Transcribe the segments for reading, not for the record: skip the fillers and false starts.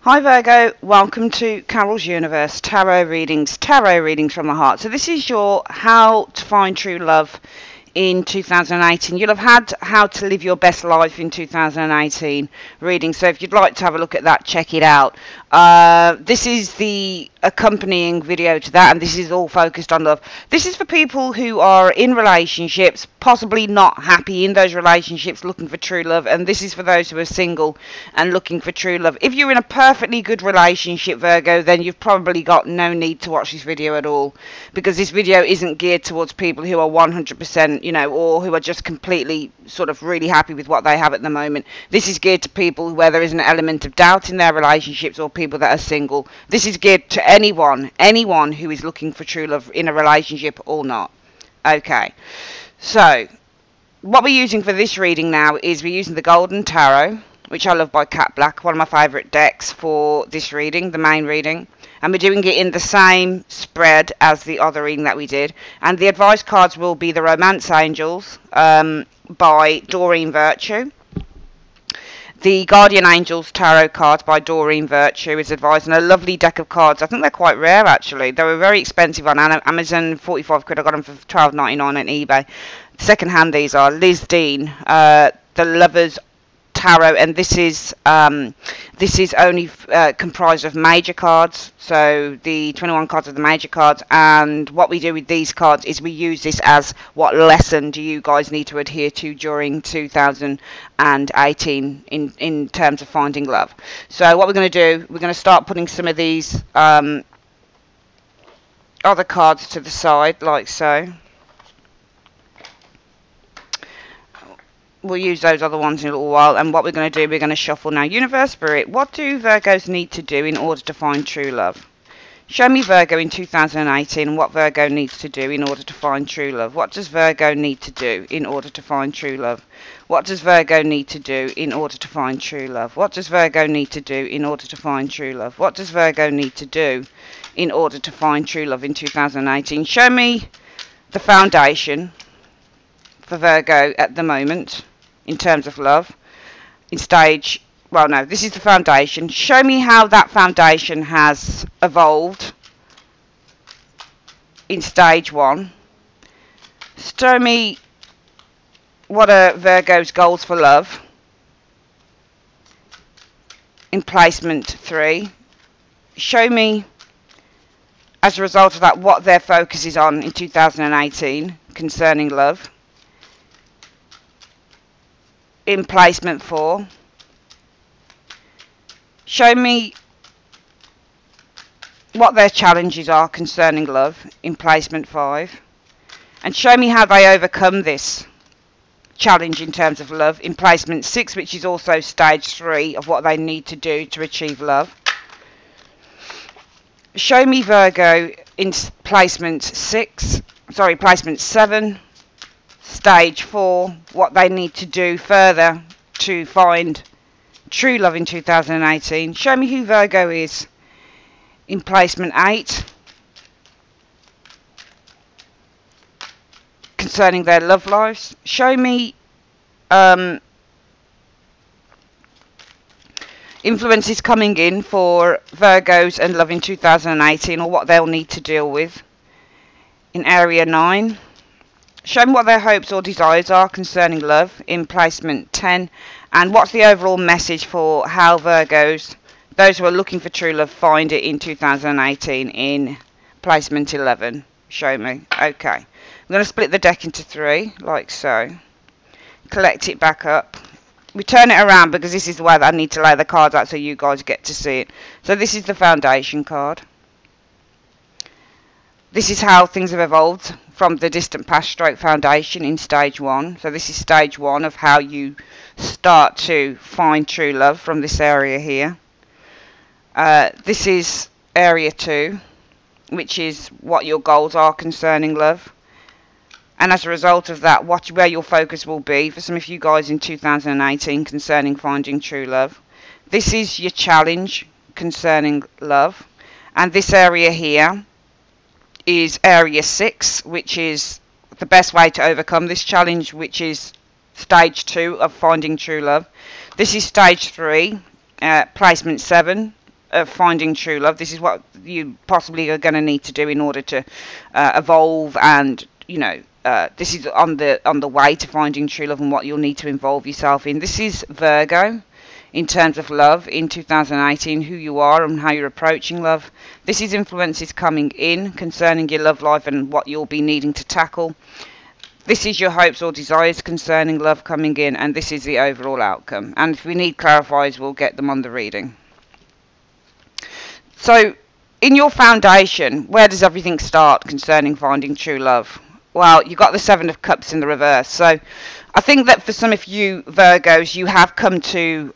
Hi Virgo, welcome to Carol's Universe, tarot readings from the heart. So this is your how to find true love in 2018. You'll have had how to live your best life in 2018 reading. So if you'd like to have a look at that, check it out. This is the accompanying video to that, and this is all focused on love. This is for people who are in relationships, possibly not happy in those relationships, looking for true love, and this is for those who are single and looking for true love. If you're in a perfectly good relationship, Virgo, then you've probably got no need to watch this video at all, because this video isn't geared towards people who are 100%, you know, or who are just completely sort of really happy with what they have at the moment. This is geared to people where there is an element of doubt in their relationships, or people that are single. This is geared to anyone who is looking for true love in a relationship or not. Okay, so what we're using for this reading now is we're using the Golden Tarot, which I love, by Cat Black, one of my favourite decks for this reading, the main reading. And we're doing it in the same spread as the other reading that we did. And the advice cards will be the Romance Angels by Doreen Virtue. The Guardian Angels Tarot cards by Doreen Virtue is advised, and a lovely deck of cards. I think they're quite rare, actually. They were very expensive on Amazon, 45 quid. I got them for £12.99 on eBay. Second hand, these are Liz Dean, the Lovers Tarot, and this is only comprised of major cards, so the 21 cards are the major cards. And what we do with these cards is we use this as what lesson do you guys need to adhere to during 2018 in terms of finding love. So what we're going to do, we're going to start putting some of these other cards to the side, like so. We'll use those other ones in a little while, and what we're going to do, we're going to shuffle now. Universe Spirit, what do Virgos need to do in order to find true love? Show me Virgo in 2018, what Virgo needs to do in order to find true love. What does Virgo need to do in order to find true love? What does Virgo need to do in order to find true love? What does Virgo need to do in order to find true love? What does Virgo need to do in order to find true love in 2018? Show me the foundation for Virgo at the moment in terms of love in stage, well, no, this is the foundation. Show me how that foundation has evolved in stage 1. Show me what are Virgo's goals for love in placement 3. Show me, as a result of that, what their focus is on in 2018 concerning love in placement 4. Show me what their challenges are concerning love in placement 5. And show me how they overcome this challenge in terms of love in placement 6, which is also stage 3 of what they need to do to achieve love. Show me Virgo in placement 7, stage 4, what they need to do further to find true love in 2018. Show me who Virgo is in placement 8 concerning their love lives. Show me influences coming in for Virgos and love in 2018, or what they'll need to deal with in area 9. Show me what their hopes or desires are concerning love in placement 10. And what's the overall message for how Virgos, those who are looking for true love, find it in 2018 in placement 11. Show me. Okay. I'm going to split the deck into 3, like so. Collect it back up. We turn it around because this is the way that I need to lay the cards out so you guys get to see it. So this is the foundation card. This is how things have evolved from the distant past stroke foundation in stage 1. So this is stage 1 of how you start to find true love from this area here. This is area 2, which is what your goals are concerning love. And as a result of that, where your focus will be for some of you guys in 2018 concerning finding true love. This is your challenge concerning love. And this area here is area 6, which is the best way to overcome this challenge, which is stage 2 of finding true love. This is stage 3, placement 7, of finding true love. This is what you possibly are going to need to do in order to evolve, and this is on the way to finding true love and what you'll need to involve yourself in. This is Virgo in terms of love in 2018, who you are and how you're approaching love. This is influences coming in concerning your love life and what you'll be needing to tackle. This is your hopes or desires concerning love coming in, and this is the overall outcome. And if we need clarifiers, we'll get them on the reading. So, in your foundation, where does everything start concerning finding true love? Well, you've got the Seven of Cups in the reverse. So, I think that for some of you Virgos, you have come to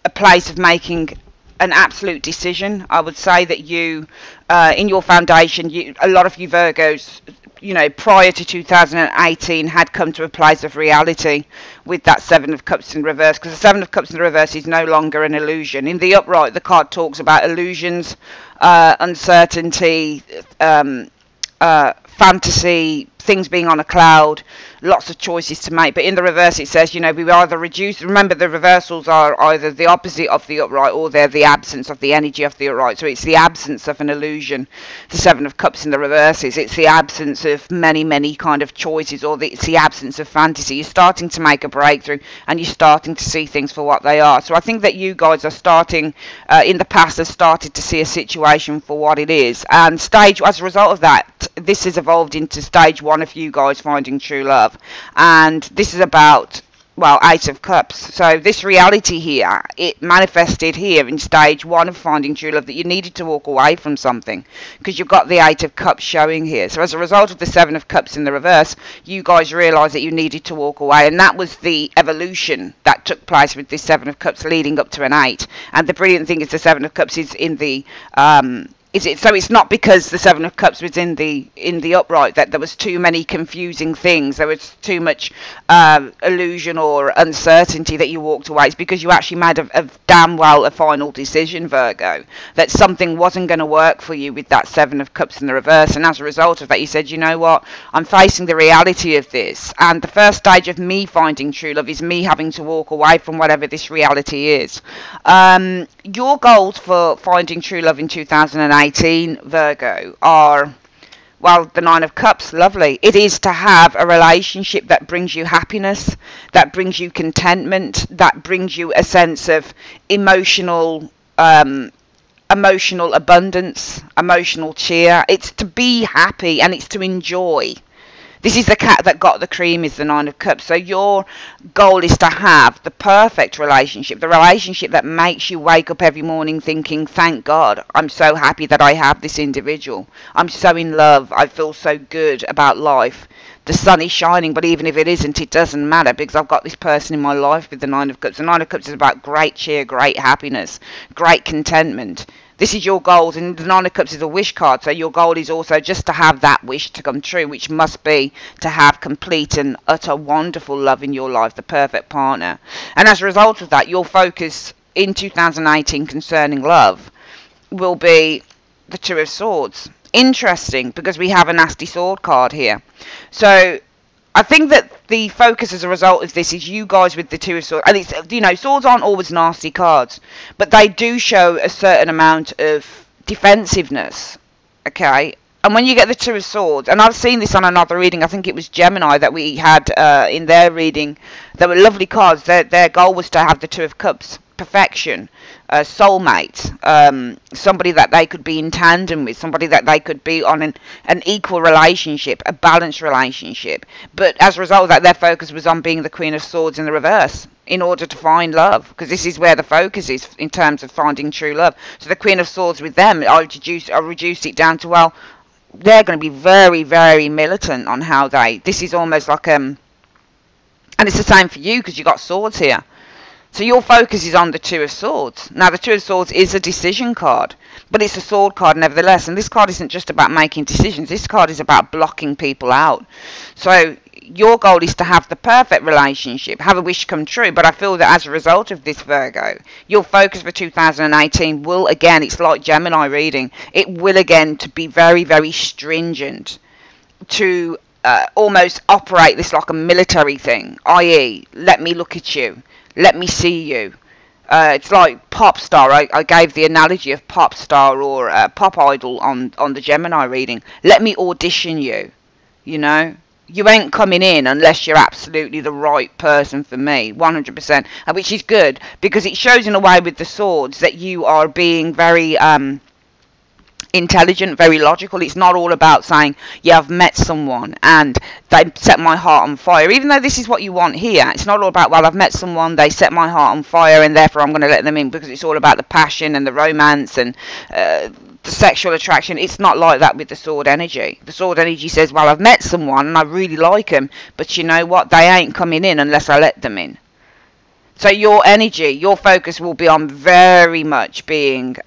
a place of making an absolute decision. I would say that you, in your foundation, a lot of you Virgos, prior to 2018 had come to a place of reality with that Seven of Cups in reverse, because the Seven of Cups in the reverse is no longer an illusion. In the upright, the card talks about illusions, uncertainty, fantasy, things being on a cloud, lots of choices to make. But in the reverse it says, we either reduce, remember the reversals are either the opposite of the upright or they're the absence of the energy of the upright. So it's the absence of an illusion. The Seven of Cups in the reverse it's the absence of many kind of choices, or it's the absence of fantasy. You're starting to make a breakthrough and you're starting to see things for what they are. So I think that you guys are starting, in the past have started to see a situation for what it is, and as a result of that, this has evolved into stage 1 of you guys finding true love. And this is about, well, Eight of Cups. So this reality here, it manifested here in stage 1 of finding true love, that you needed to walk away from something, because you've got the Eight of Cups showing here. So as a result of the Seven of Cups in the reverse, you guys realised that you needed to walk away, and that was the evolution that took place with this Seven of Cups leading up to an 8. And the brilliant thing is the Seven of Cups is in the so it's not because the Seven of Cups was in the upright that there was too many confusing things, there was too much illusion or uncertainty that you walked away. It's because you actually made a damn well a final decision, Virgo, that something wasn't going to work for you with that Seven of Cups in the reverse. And as a result of that, you said, you know what, I'm facing the reality of this, and the first stage of me finding true love is me having to walk away from whatever this reality is. Your goals for finding true love in 2018, Virgo, are, well, the Nine of Cups, lovely. It is to have a relationship that brings you happiness, that brings you contentment, that brings you a sense of emotional abundance, emotional cheer. It's to be happy and it's to enjoy. This is the cat that got the cream, is the Nine of Cups. So your goal is to have the perfect relationship, the relationship that makes you wake up every morning thinking, thank God, I'm so happy that I have this individual. I'm so in love. I feel so good about life. The sun is shining, but even if it isn't, it doesn't matter, because I've got this person in my life with the Nine of Cups. The Nine of Cups is about great cheer, great happiness, great contentment. This is your goals, and the Nine of Cups is a wish card, so your goal is also just to have that wish to come true, which must be to have complete and utter wonderful love in your life, the perfect partner. And as a result of that, your focus in 2018 concerning love will be the Two of Swords. Interesting, because we have a nasty sword card here. So I think that the focus as a result of this is you guys with the Two of Swords. And it's, swords aren't always nasty cards, but they do show a certain amount of defensiveness. Okay. And when you get the Two of Swords, and I've seen this on another reading, I think it was Gemini that we had in their reading, they were lovely cards. Their goal was to have the Two of Cups, perfection, soulmate, somebody that they could be in tandem with, somebody that they could be on an equal relationship, a balanced relationship. But as a result of that, their focus was on being the Queen of Swords in the reverse in order to find love, because this is where the focus is in terms of finding true love. So the Queen of Swords with them, I reduced it down to, well, they're going to be very, very militant on how this is almost like, and it's the same for you because you've got swords here. So your focus is on the Two of Swords. Now, the Two of Swords is a decision card, but it's a sword card nevertheless. And this card isn't just about making decisions. This card is about blocking people out. So your goal is to have the perfect relationship, have a wish come true. But I feel that as a result of this, Virgo, your focus for 2018 will, again, it's like Gemini reading, it will again to be very, very stringent, to almost operate this like a military thing, i.e. let me look at you. Let me see you. It's like pop star. I gave the analogy of pop star or pop idol on the Gemini reading. Let me audition you, you know. You ain't coming in unless you're absolutely the right person for me, 100%. Which is good, because it shows in a way with the swords that you are being very intelligent, very logical. It's not all about saying, yeah, I've met someone and they set my heart on fire, even though this is what you want here. It's not all about, well, I've met someone, they set my heart on fire and therefore I'm going to let them in, because it's all about the passion and the romance and the sexual attraction. It's not like that with the sword energy. The sword energy says, well, I've met someone and I really like them, but you know what, they ain't coming in unless I let them in. So your energy, your focus will be on very much being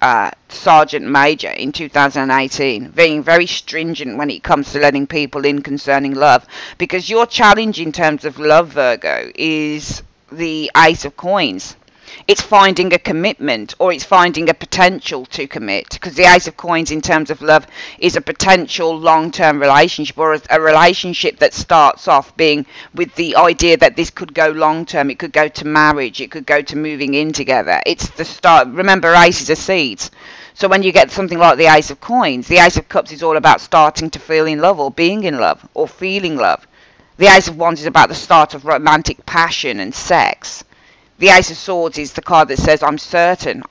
Sergeant Major in 2018, being very stringent when it comes to letting people in concerning love, because your challenge in terms of love, Virgo, is the Ace of Coins. It's finding a commitment, or it's finding a potential to commit, because the Ace of Coins in terms of love is a potential long-term relationship, or a relationship that starts off being with the idea that this could go long-term. It could go to marriage, it could go to moving in together. It's the start. Remember, aces are seeds. So when you get something like the Ace of Coins, the Ace of Cups is all about starting to feel in love, or being in love, or feeling love. The Ace of Wands is about the start of romantic passion and sex. The Ace of Swords is the card that says, I'm certain.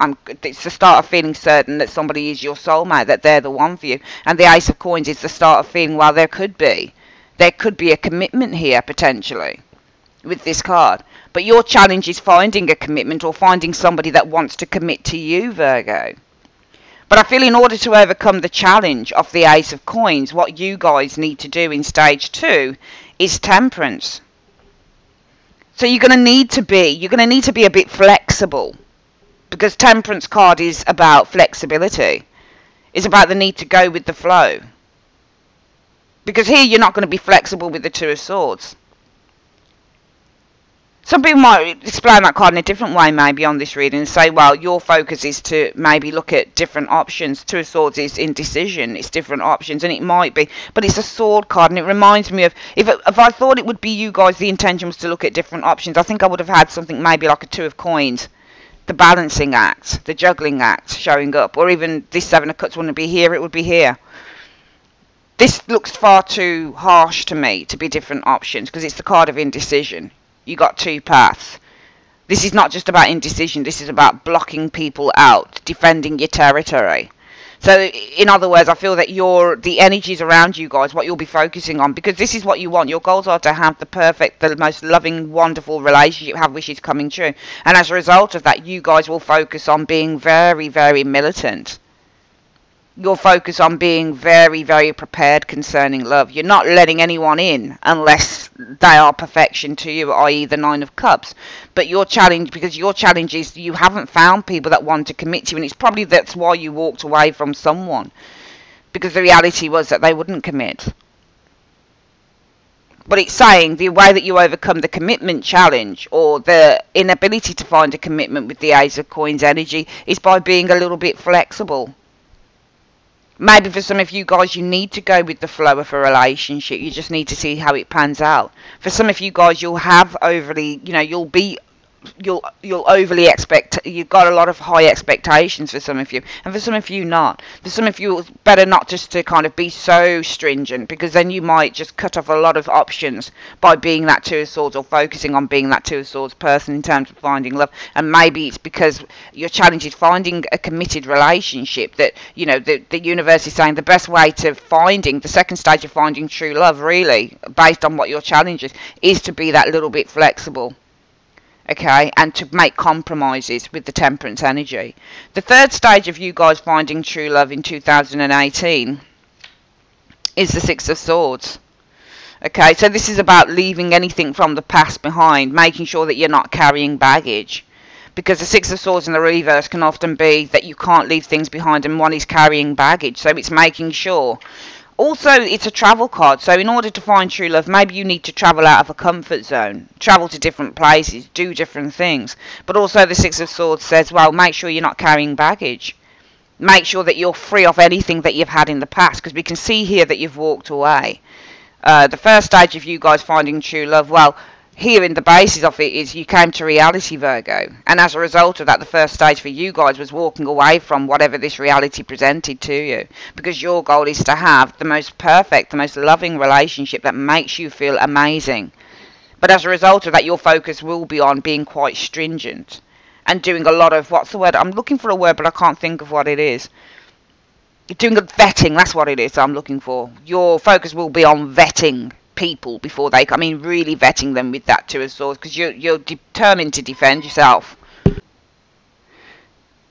It's the start of feeling certain that somebody is your soulmate, that they're the one for you. And the Ace of Coins is the start of feeling, well, there could be a commitment here, potentially, with this card. But your challenge is finding a commitment, or finding somebody that wants to commit to you, Virgo. But I feel in order to overcome the challenge of the Ace of Coins, what you guys need to do in stage 2 is temperance. So you're going to need to be a bit flexible, because temperance card is about flexibility. It's about the need to go with the flow. Because here you're not going to be flexible with the Two of Swords. Some people might explain that card in a different way maybe on this reading and say, well, your focus is to maybe look at different options. Two of Swords is indecision. It's different options, and it might be. But it's a sword card, and it reminds me of, if I thought it would be you guys, the intention was to look at different options, I think I would have had something maybe like a Two of Coins, the balancing act, the juggling act showing up. Or even this Seven of Cups wouldn't be here, it would be here. This looks far too harsh to me to be different options, because it's the card of indecision. You got two paths. This is not just about indecision. This is about blocking people out, defending your territory. So, in other words, I feel that the energies around you guys, what you'll be focusing on, because this is what you want. Your goals are to have the perfect, the most loving, wonderful relationship, have wishes coming true. And as a result of that, you guys will focus on being very, very militant. You'll focus on being very, very prepared concerning love. You're not letting anyone in unless they are perfection to you, i.e. the Nine of Cups. But your challenge, because your challenge is you haven't found people that want to commit to you, and it's probably that's why you walked away from someone, because the reality was that they wouldn't commit. But it's saying the way that you overcome the commitment challenge, or the inability to find a commitment with the Ace of Coins energy, is by being a little bit flexible. Maybe for some of you guys, you need to go with the flow of a relationship. You just need to see how it pans out. For some of you guys, you'll have overly, you'll overly expect. You've got a lot of high expectations for some of you, and for some of you not. For some of you, it's better not just to kind of be so stringent, because then you might just cut off a lot of options by being that Two of Swords, or focusing on being that Two of Swords person in terms of finding love. And maybe it's because your challenge is finding a committed relationship, that the universe is saying the best way to finding the second stage of finding true love, really, based on what your challenge is to be that little bit flexible. Okay, and to make compromises with the temperance energy. The third stage of you guys finding true love in 2018 is the Six of Swords. Okay, so this is about leaving anything from the past behind, making sure that you're not carrying baggage. Because the Six of Swords in the reverse can often be that you can't leave things behind, and one is carrying baggage. So it's making sure. Also, it's a travel card, so in order to find true love, maybe you need to travel out of a comfort zone, travel to different places, do different things. But also the Six of Swords says, well, make sure you're not carrying baggage. Make sure that you're free of anything that you've had in the past, because we can see here that you've walked away. The first stage of you guys finding true love, well, here in the basis of it is you came to reality, Virgo, and as a result of that, the first stage for you guys was walking away from whatever this reality presented to you, because your goal is to have the most perfect, the most loving relationship that makes you feel amazing. But as a result of that, your focus will be on being quite stringent and doing a lot of, what's the word, I'm looking for a word but I can't think of what it is. Doing a vetting, that's what it is I'm looking for. Your focus will be on vetting people before they come in, really vetting them with that Two of Swords, because you're determined to defend yourself.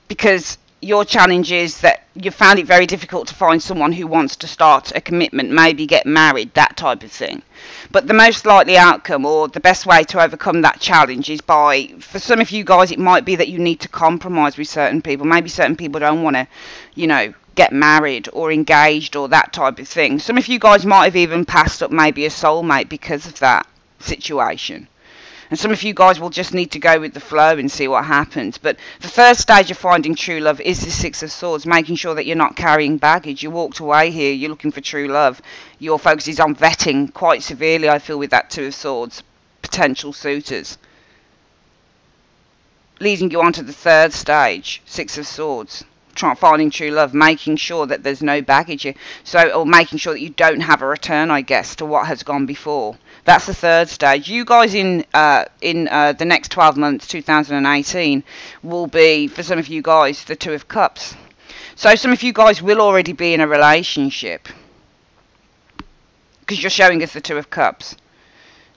Because your challenge is that you found it very difficult to find someone who wants to start a commitment, maybe get married, that type of thing. But the most likely outcome, or the best way to overcome that challenge, is by, for some of you guys, it might be that you need to compromise with certain people. Maybe certain people don't want to, you know, get married or engaged or that type of thing. Some of you guys might have even passed up maybe a soulmate because of that situation. And some of you guys will just need to go with the flow and see what happens. But the first stage of finding true love is the Six of Swords, making sure that you're not carrying baggage. You walked away here, you're looking for true love. Your focus is on vetting quite severely, I feel, with that Two of Swords, potential suitors. Leading you on to the third stage, Six of Swords. Finding true love, making sure that there's no baggage here, or making sure that you don't have a return, I guess, to what has gone before. That's the third stage. You guys in the next 12 months, 2018, will be, for some of you guys, the Two of Cups. So some of you guys will already be in a relationship, because you're showing us the Two of Cups.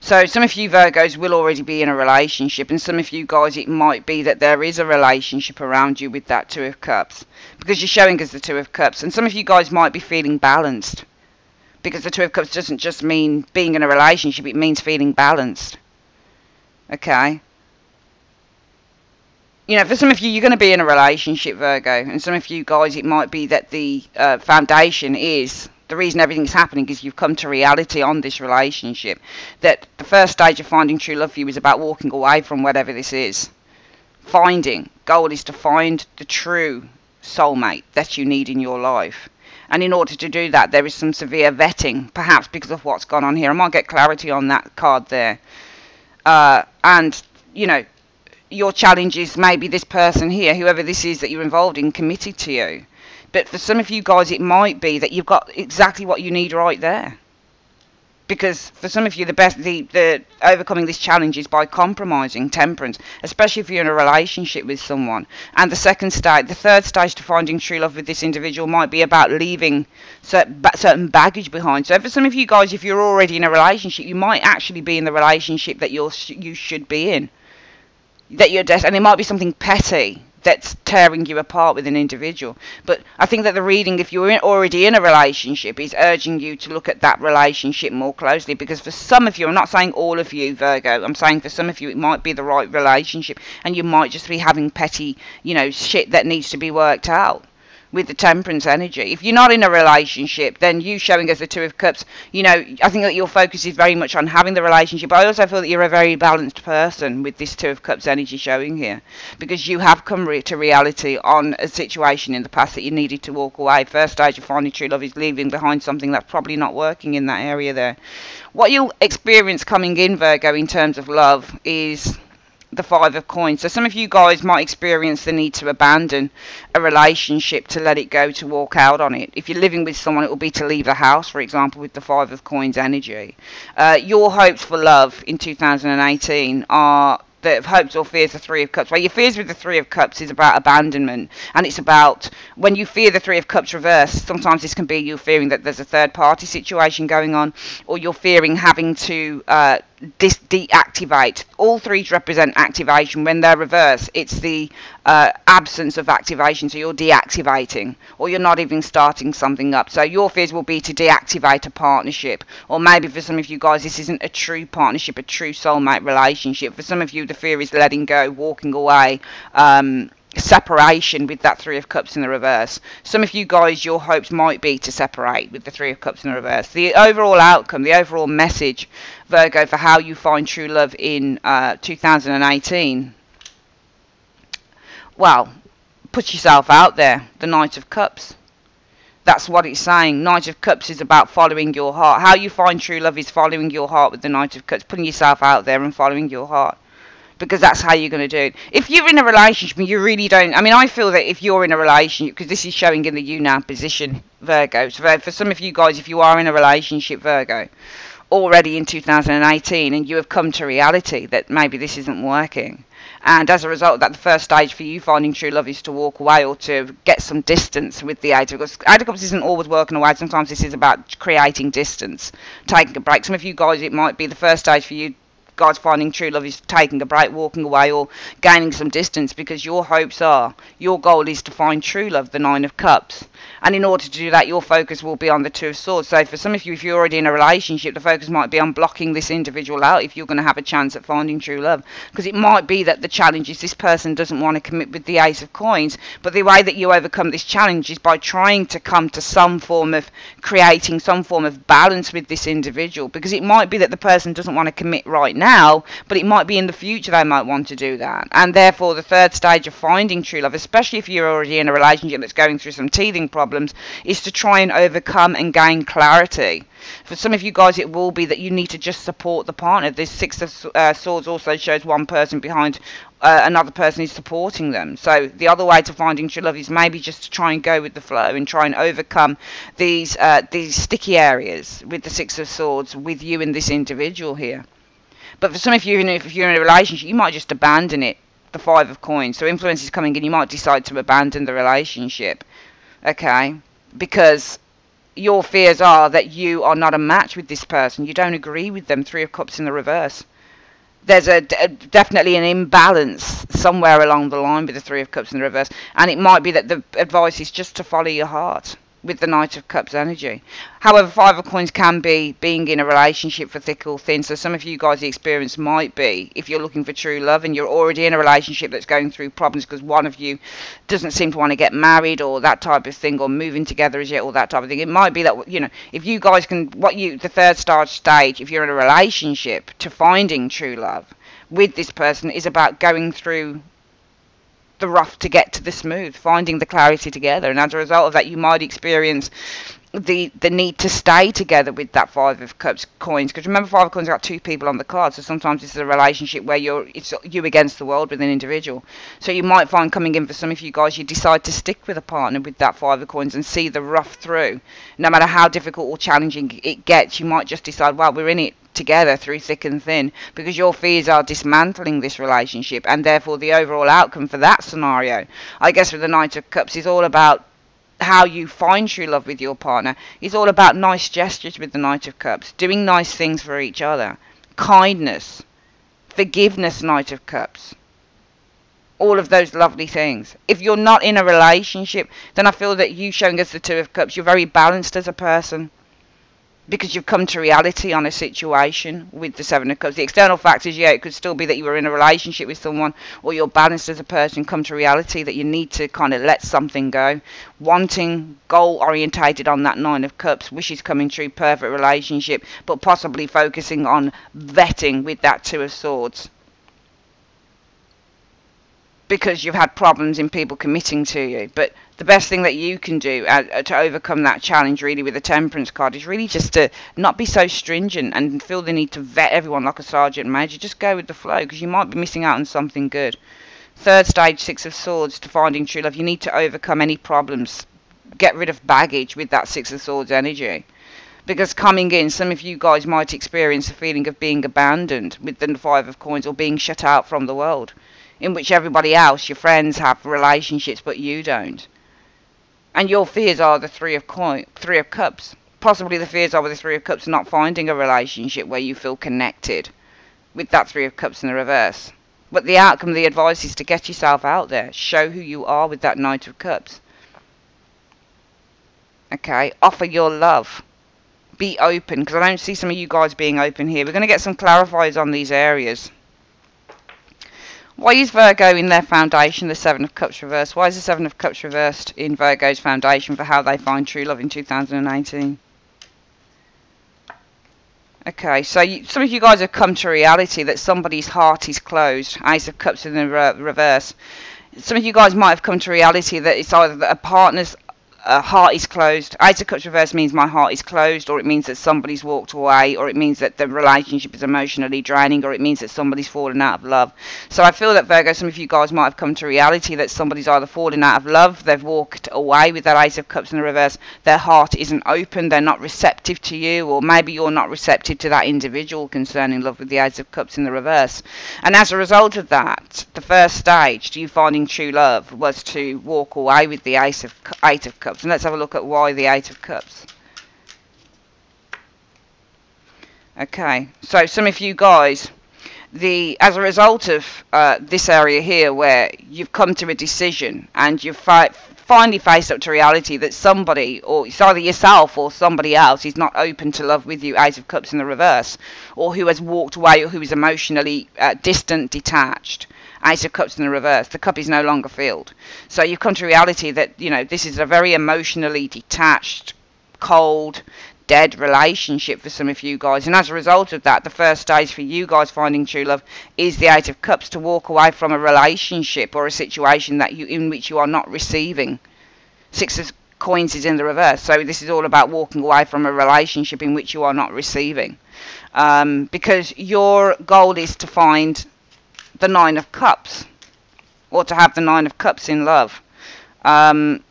So some of you Virgos will already be in a relationship, and some of you guys, it might be that there is a relationship around you with that Two of Cups, because you're showing us the Two of Cups. And some of you guys might be feeling balanced, because the Two of Cups doesn't just mean being in a relationship, it means feeling balanced. Okay? You know, for some of you, you're going to be in a relationship, Virgo, and some of you guys, it might be that the foundation is, the reason everything's happening is you've come to reality on this relationship. That the first stage of finding true love for you is about walking away from whatever this is. Goal is to find the true soulmate that you need in your life. And in order to do that, there is some severe vetting, perhaps because of what's gone on here. I might get clarity on that card there. And, you know, your challenge is maybe this person here, whoever this is that you're involved in, committed to you. But for some of you guys, it might be that you've got exactly what you need right there. Because for some of you, the overcoming this challenge is by compromising, temperance, especially if you're in a relationship with someone. And the third stage to finding true love with this individual might be about leaving certain baggage behind. So for some of you guys, if you're already in a relationship, you might actually be in the relationship that you should be in. And it might be something petty that's tearing you apart with an individual. But I think that the reading, if you're already in a relationship, is urging you to look at that relationship more closely, because for some of you, I'm not saying all of you, Virgo, I'm saying for some of you it might be the right relationship, and you might just be having petty, you know, shit that needs to be worked out with the temperance energy. If you're not in a relationship, then you showing us the Two of Cups, you know, I think that your focus is very much on having the relationship. I also feel that you're a very balanced person with this Two of Cups energy showing here, because you have come to reality on a situation in the past that you needed to walk away. First stage of finding true love is leaving behind something that's probably not working in that area there. What you'll experience coming in, Virgo, in terms of love is the Five of Coins. So some of you guys might experience the need to abandon a relationship, to let it go, to walk out on it. If you're living with someone, it will be to leave the house, for example, with the Five of Coins energy. Your hopes for love in 2018 are the hopes or fears, the Three of Cups. Well, your fears with the Three of Cups is about abandonment, and it's about when you fear the Three of Cups reversed, sometimes this can be you fearing that there's a third party situation going on, or you're fearing having to deactivate. All threes represent activation. When they're reversed, it's the absence of activation, so you're deactivating, or you're not even starting something up. So your fears will be to deactivate a partnership, or maybe for some of you guys this isn't a true partnership, a true soulmate relationship. For some of you the fear is letting go, walking away, separation with that Three of Cups in the reverse. Some of you guys, your hopes might be to separate with the Three of Cups in the reverse. The overall outcome, the overall message, Virgo, for how you find true love in 2018, well, put yourself out there. The Knight of Cups. That's what it's saying. Knight of Cups is about following your heart. How you find true love is following your heart with the Knight of Cups, putting yourself out there and following your heart. Because that's how you're going to do it. If you're in a relationship and you really don't, I mean, I feel that if you're in a relationship, because this is showing in the you now position, Virgo. So for some of you guys, if you are in a relationship, Virgo, already in 2018, and you have come to reality that maybe this isn't working, and as a result of that, the first stage for you finding true love is to walk away or to get some distance with the Eight of Cups. Eight of Cups isn't always working away. Sometimes this is about creating distance, taking a break. Some of you guys, it might be the first stage for you guys finding true love is taking a break, walking away, or gaining some distance, because your hopes are, your goal is to find true love, the Nine of Cups. And in order to do that, your focus will be on the Two of Swords. So for some of you, if you're already in a relationship, the focus might be on blocking this individual out if you're going to have a chance at finding true love. Because it might be that the challenge is this person doesn't want to commit with the Ace of Coins. But the way that you overcome this challenge is by trying to come to some form of creating some form of balance with this individual. Because it might be that the person doesn't want to commit right now, but it might be in the future they might want to do that. And therefore, the third stage of finding true love, especially if you're already in a relationship that's going through some teething problems, is to try and overcome and gain clarity. For some of you guys, it will be that you need to just support the partner. This Six of Swords also shows one person behind another person is supporting them. So the other way to finding true love is maybe just to try and go with the flow and try and overcome these sticky areas with the Six of Swords with you and this individual here. But for some of you, if you're in a relationship, you might just abandon it. The Five of Coins. So influence is coming in. You might decide to abandon the relationship. Okay, because your fears are that you are not a match with this person. You don't agree with them. Three of Cups in the reverse. There's definitely an imbalance somewhere along the line with the Three of Cups in the reverse. And it might be that the advice is just to follow your heart with the Knight of Cups energy. However, Five of Coins can be being in a relationship for thick or thin. So some of you guys, the experience might be, if you're looking for true love and you're already in a relationship that's going through problems because one of you doesn't seem to want to get married or that type of thing, or moving together as yet, or that type of thing. It might be that, you know, if you guys can, the third stage, if you're in a relationship, to finding true love with this person is about going through the rough to get to the smooth, finding the clarity together. And as a result of that, you might experience the need to stay together with that Five of Cups coins. Because remember, Five of Coins got two people on the card, so sometimes it's a relationship where it's you against the world with an individual. So you might find, coming in for some of you guys, you decide to stick with a partner with that Five of Coins and see the rough through. No matter how difficult or challenging it gets, you might just decide, well, we're in it together through thick and thin, because your fears are dismantling this relationship, and therefore the overall outcome for that scenario, I guess, with the Knight of Cups is all about how you find true love with your partner. It's all about nice gestures with the Knight of Cups, doing nice things for each other, kindness, forgiveness, Knight of Cups, all of those lovely things. If you're not in a relationship, then I feel that you showing us the Two of Cups, you're very balanced as a person, because you've come to reality on a situation with the Seven of Cups. The external factors, yeah, it could still be that you were in a relationship with someone, or you're balanced as a person, come to reality that you need to kind of let something go. Wanting, goal orientated on that Nine of Cups, wishes coming true, perfect relationship, but possibly focusing on vetting with that Two of Swords, because you've had problems in people committing to you. But the best thing that you can do to overcome that challenge, really, with the Temperance card, is really just to not be so stringent and feel the need to vet everyone like a sergeant major. Just go with the flow, because you might be missing out on something good. Third stage, Six of Swords, to finding true love. You need to overcome any problems. Get rid of baggage with that Six of Swords energy. Because coming in, some of you guys might experience a feeling of being abandoned with the Five of Coins, or being shut out from the world, in which everybody else, your friends, have relationships, but you don't. And your fears are the Three of Cups. Possibly the fears are with the Three of Cups not finding a relationship where you feel connected with that Three of Cups in the reverse. But the outcome, the advice is to get yourself out there. Show who you are with that Knight of Cups. Okay, offer your love. Be open, because I don't see some of you guys being open here. We're going to get some clarifiers on these areas. Why is Virgo in their foundation the Seven of Cups reversed? Why is the Seven of Cups reversed in Virgo's foundation for how they find true love in 2018? Okay, so some of you guys have come to reality that somebody's heart is closed. Ace of Cups in the reverse. Some of you guys might have come to reality that it's either that a partner's heart is closed. Ace of Cups reverse means my heart is closed, or it means that somebody's walked away, or it means that the relationship is emotionally draining, or it means that somebody's fallen out of love. So I feel that, Virgo, some of you guys might have come to reality that somebody's either fallen out of love, they've walked away with that Ace of Cups in the reverse, their heart isn't open, they're not receptive to you, or maybe you're not receptive to that individual concerning love with the Ace of Cups in the reverse. And as a result of that, the first stage to you finding true love was to walk away with the Eight of Cups. And let's have a look at why the Eight of Cups. Okay, so some of you guys, as a result of this area here where you've come to a decision and you've finally faced up to reality that somebody, or it's either yourself or somebody else, is not open to love with you, Ace of Cups in the reverse, or who has walked away, or who is emotionally distant, detached, Ace of Cups in the reverse, the cup is no longer filled. So you've come to reality that, you know, this is a very emotionally detached, cold, dead relationship for some of you guys. And as a result of that, the first stage for you guys finding true love is the Eight of Cups, to walk away from a relationship or a situation that in which you are not receiving. Six of Coins is in the reverse. So this is all about walking away from a relationship in which you are not receiving. Because your goal is to find the Nine of Cups, or to have the Nine of Cups in love. And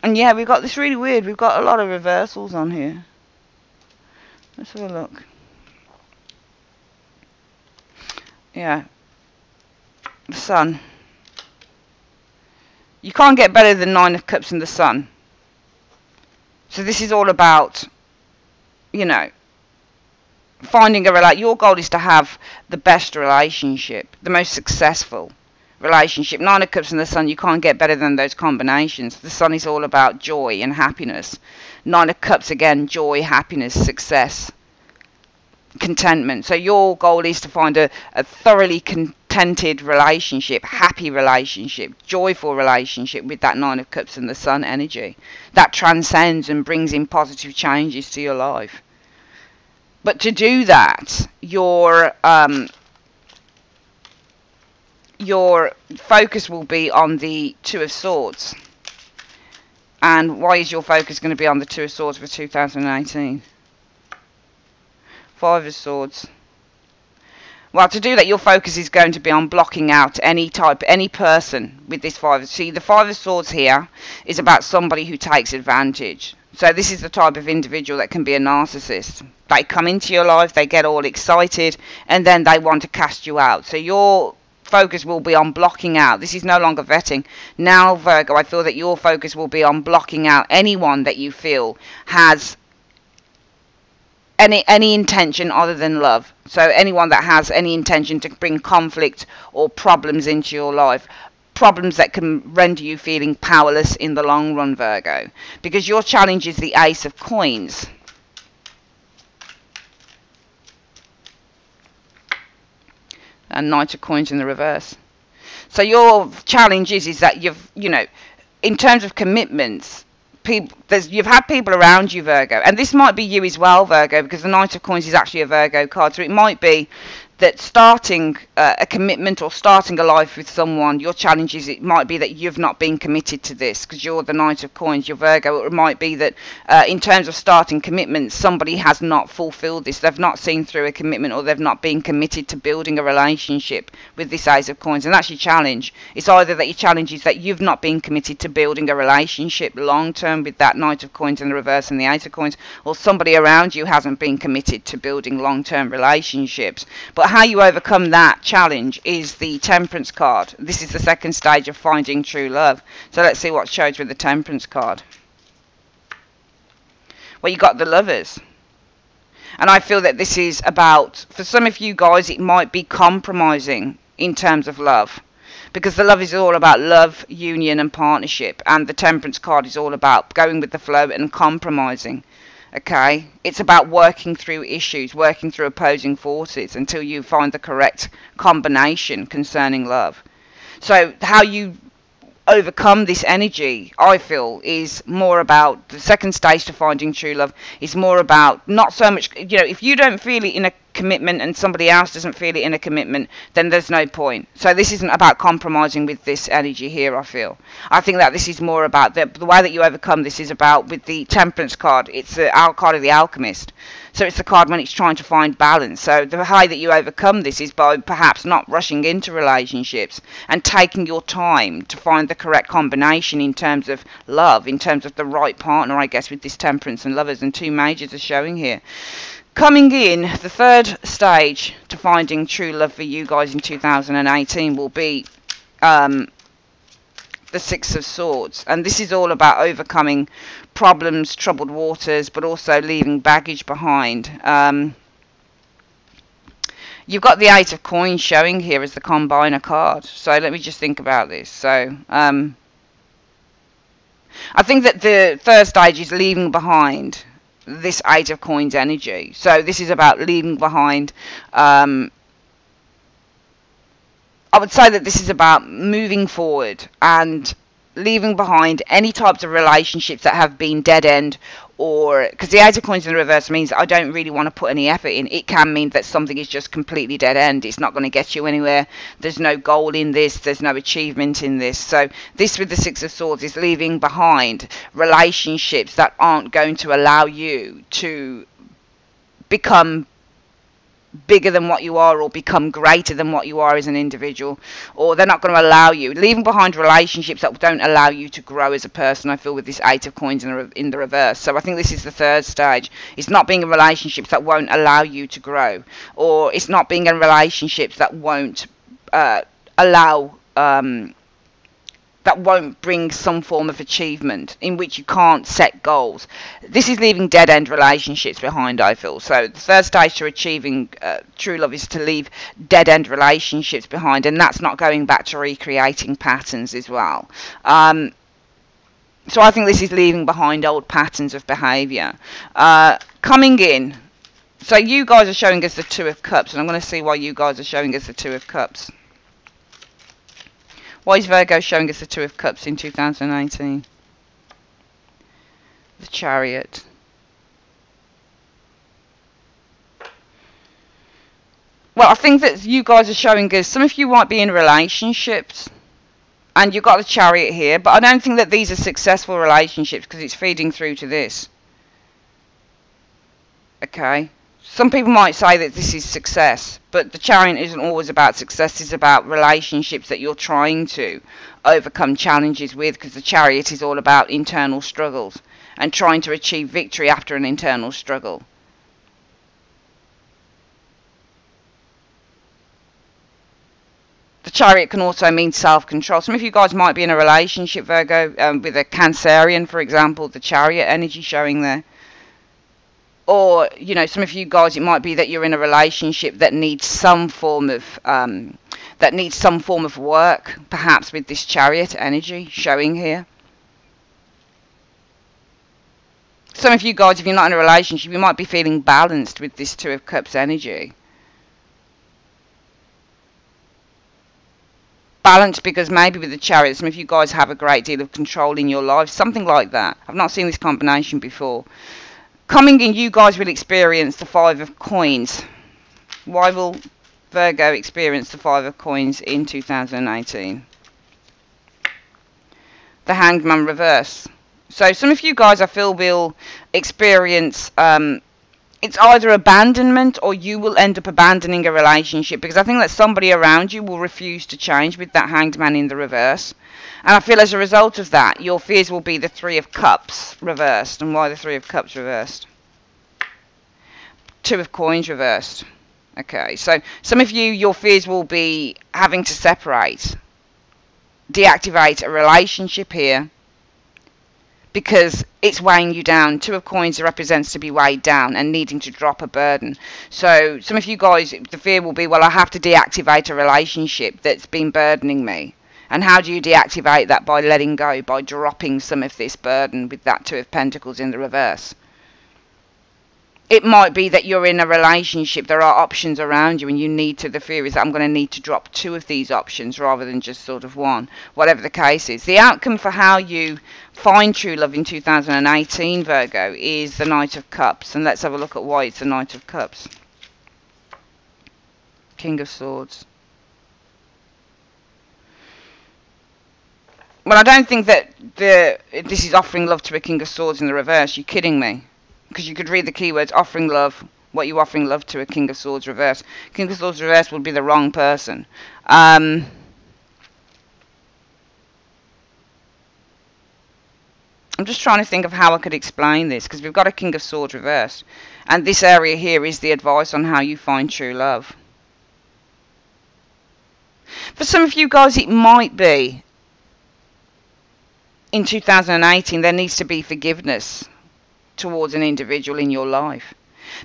yeah, we've got this really weird, we've got a lot of reversals on here. Let's have a look. Yeah, the Sun. You can't get better than Nine of Cups and the Sun. So this is all about, you know, finding your goal is to have the best relationship, the most successful relationship. Nine of Cups and the Sun, you can't get better than those combinations. The Sun is all about joy and happiness. Nine of Cups, again, joy, happiness, success, contentment. So your goal is to find a thoroughly contented relationship, happy relationship, joyful relationship with that Nine of Cups and the Sun energy. That transcends and brings in positive changes to your life. But to do that, your focus will be on the Two of Swords. And why is your focus going to be on the Two of Swords for 2018? Five of Swords. Well, to do that, your focus is going to be on blocking out any person with this Five. See, the Five of Swords here is about somebody who takes advantage. So this is the type of individual that can be a narcissist. They come into your life, they get all excited, and then they want to cast you out. So your focus will be on blocking out. This is no longer vetting. Now, Virgo, I feel that your focus will be on blocking out anyone that you feel has any intention other than love. So anyone that has any intention to bring conflict or problems into your life. Problems that can render you feeling powerless in the long run, Virgo. Because your challenge is the Ace of Coins. And Knight of Coins in the reverse. So your challenge is that in terms of commitments, you've had people around you, Virgo, and this might be you as well, Virgo, because the Knight of Coins is actually a Virgo card. So it might be that starting a commitment or starting a life with someone, your challenge is it might be that you've not been committed to this because you're the Knight of Coins, you're Virgo. Or it might be that in terms of starting commitments, somebody has not fulfilled this. They've not seen through a commitment, or they've not been committed to building a relationship with this Ace of Coins. And that's your challenge. It's either that your challenge is that you've not been committed to building a relationship long term with that Knight of Coins in the reverse and the Ace of Coins, or somebody around you hasn't been committed to building long term relationships. But how you overcome that challenge is the Temperance card. This is the second stage of finding true love. So let's see what shows with the Temperance card. Well, you got the Lovers. And I feel that this is about, for some of you guys, it might be compromising in terms of love. Because the Love is all about love, union and partnership. And the Temperance card is all about going with the flow and compromising. Okay, it's about working through issues, working through opposing forces until you find the correct combination concerning love. So how you overcome this energy, I feel, is more about the second stage to finding true love. Is more about not so much, if you don't feel it in a commitment and somebody else doesn't feel it in a commitment, then there's no point. So this isn't about compromising with this energy here, I feel. I think that this is more about the way that you overcome this is about, with the Temperance card, it's the card of the Alchemist. So it's the card when it's trying to find balance. So the way that you overcome this is by perhaps not rushing into relationships and taking your time to find the correct combination in terms of love, in terms of the right partner, I guess, with this Temperance and Lovers, and two majors are showing here. Coming in, the third stage to finding true love for you guys in 2018 will be the Six of Swords. And this is all about overcoming problems, troubled waters, but also leaving baggage behind. You've got the Eight of Coins showing here as the combiner card. So let me just think about this. So I think that the third stage is leaving behind this Eight of Coins energy. So this is about leaving behind, I would say that this is about moving forward and leaving behind any types of relationships that have been dead end, or because the Eight of Coins in the reverse means I don't really want to put any effort in. It can mean that something is just completely dead end. It's not going to get you anywhere. There's no goal in this. There's no achievement in this. So this with the Six of Swords is leaving behind relationships that aren't going to allow you to become bigger than what you are, or become greater than what you are as an individual, or they're not going to allow you, leaving behind relationships that don't allow you to grow as a person, I feel, with this Eight of Coins in the reverse. So I think this is the third stage. It's not being in relationships that won't allow you to grow, or it's not being in relationships that won't allow that won't bring some form of achievement, in which you can't set goals. This is leaving dead-end relationships behind, I feel. So the third stage to achieving true love is to leave dead-end relationships behind, and that's not going back to recreating patterns as well. So I think this is leaving behind old patterns of behaviour. Coming in, so you guys are showing us the Two of Cups, and I'm going to see why you guys are showing us the Two of Cups. Why is Virgo showing us the Two of Cups in 2018? The Chariot. Well, I think that you guys are showing us, some of you might be in relationships, and you've got the Chariot here, but I don't think that these are successful relationships, because it's feeding through to this. Okay? Some people might say that this is success, but the Chariot isn't always about success. It's about relationships that you're trying to overcome challenges with, because the Chariot is all about internal struggles and trying to achieve victory after an internal struggle. The Chariot can also mean self-control. Some of you guys might be in a relationship, Virgo, with a Cancerian, for example, the Chariot energy showing there. Or, you know, some of you guys, it might be that you're in a relationship that needs some form of work, perhaps with this Chariot energy showing here. Some of you guys, if you're not in a relationship, you might be feeling balanced with this Two of Cups energy. Balanced because maybe with the Chariot, some of you guys have a great deal of control in your life, something like that. I've not seen this combination before. Coming in, you guys will experience the Five of Coins. Why will Virgo experience the Five of Coins in 2018? The Hanged Man reverse. So some of you guys, I feel, will experience, it's either abandonment, or you will end up abandoning a relationship, because I think that somebody around you will refuse to change with that Hanged Man in the reverse. And I feel as a result of that, your fears will be the Three of Cups reversed. And why the Three of Cups reversed? Two of Coins reversed. Okay, so some of you, your fears will be having to separate, deactivate a relationship here, because it's weighing you down. Two of Coins represents to be weighed down and needing to drop a burden. So some of you guys, the fear will be, well, I have to deactivate a relationship that's been burdening me. And how do you deactivate that? By letting go, by dropping some of this burden with that Two of Pentacles in the reverse. It might be that you're in a relationship, there are options around you, and you need to, the fear is that I'm going to need to drop two of these options rather than just sort of one, whatever the case is. The outcome for how you find true love in 2018, Virgo, is the Knight of Cups. And let's have a look at why it's the Knight of Cups. King of Swords. Well, I don't think that this is offering love to a King of Swords in the reverse. You're kidding me. Because you could read the keywords offering love, what you offering love to a King of Swords reverse. King of Swords reverse would be the wrong person. I'm just trying to think of how I could explain this, because we've got a King of Swords reversed. And this area here is the advice on how you find true love. For some of you guys, it might be in 2018 there needs to be forgiveness towards an individual in your life.